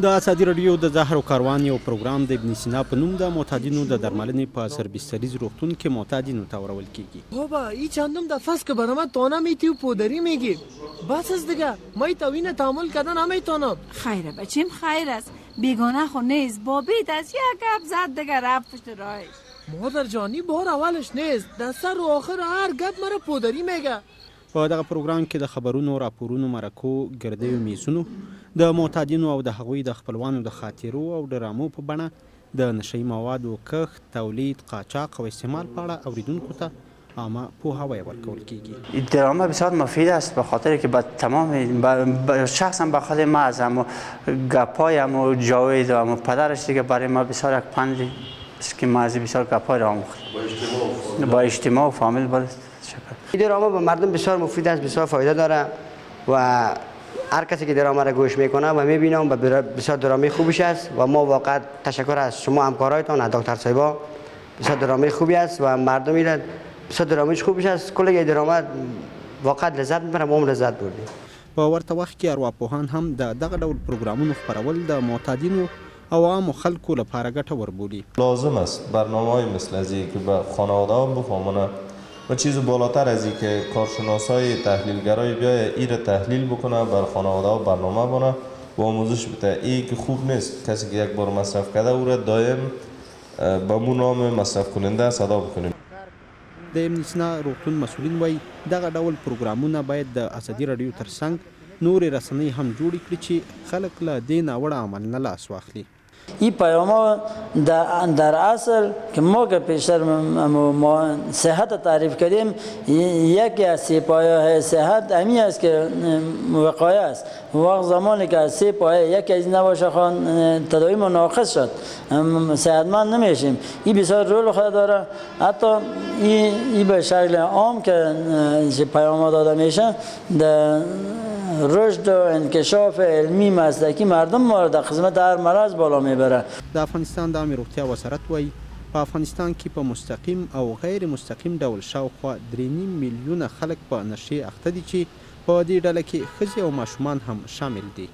د ازادي راډیو د زهر او کاروان یو پروګرام د ابن سینا په نوم د معتادینو د درملنې په سربستریز روغتون کې معتادینو ته ورول کیږي. بابا ای چندم دفعه است که برای من تانه میتی و پودری میگی. بس است دیگه. ما تاوین تحمل کردن نمیتونم. خیره بچیم خیر است. بیگانه خو نیست. بابیت از یک گپ زد دیگه رفت پشت راهش. مادر جانی بار اولش نیست. در سر و آخر هر گپ مرا پودری میگه. په دغه پروګرام کې د خبرونو، راپورونو، مرکو، ګردیو میزونو د معتادینو او د هغوی د خپلوانو د خاطرو او ډرامو په بڼه د نشهیي موادو کښت، تولید، قاچاق او استعمال په اړه اوریدونکو ته عامه پوهاوی ورکول کیږي. این درامه بسیار مفید است به خاطر که با تمام شخصا به خاطر ما از همو گپای همو جاوید و همو پدرش دیگه برای ما بسیار یک پند است که ما از بسیار گپای را آموختیم. با اجتماع و فامیل بود. این درامه به مردم بسیار مفید است، بسیار فایده داره و هر کسی که درامه را گوش میکنه و میبینم بسیار درامه خوبیش است و ما واقعا تشکر از شما همکارایتان، از دکتر صاحبا. بسیار درامه خوبی است و مردم میرن بسیار درامهش خوبیش است. کل درامه واقعا لذت میبرم، ما هم لذت بردیم. په ورته وخت کې ارواپوهان هم د دغه ډول پروګرامونو خپرول د معتادینو او عامو خلکو لپاره ګټور بولي. لازم است برنامه‌های مثل از این که به خانواده‌ها بفهمونه و چیز بالاتر از این که کارشناسای تحلیلگرای بیای این را تحلیل بکنه، بر خانواده‌ها برنامه بونه و آموزش بده. این که خوب نیست کسی که یک بار مصرف کرده او را دائم به مو نام مصرف کننده صدا بکنیم. د ابن سینا روغتون مسئولین وایي دغه ډول پروګرامونه باید د ازادي راډیو ترڅنګ نورې رسنۍ هم جوړې کړي چې خلک له دې ناوړه عمل نه لاس واخلي. این پیام در اصل که ما که پیشتر ما صحت تعریف کردیم، یکی از سه پایه صحت امی است که وقایه است. وقت زمانی که از سه پایه یکی از نباشه خان تداوی ما ناقص شد، صحتمند نمیشیم. این بسیار رول خود داره. حتی این به شکل عام که پیام داده میشه در رشد و انکشاف علمی مسلکی مردم مورد خدمت هر مرض بالا میبره. د افغانستان د عامې روغتیا وزارت وایي په افغانستان کې په مستقیم او غیر مستقیم ډول شاوخوا 3.5 میلیونه خلک په نشې اخته دي چې په دې ډله کې ښځې او ماشومان هم شامل دي.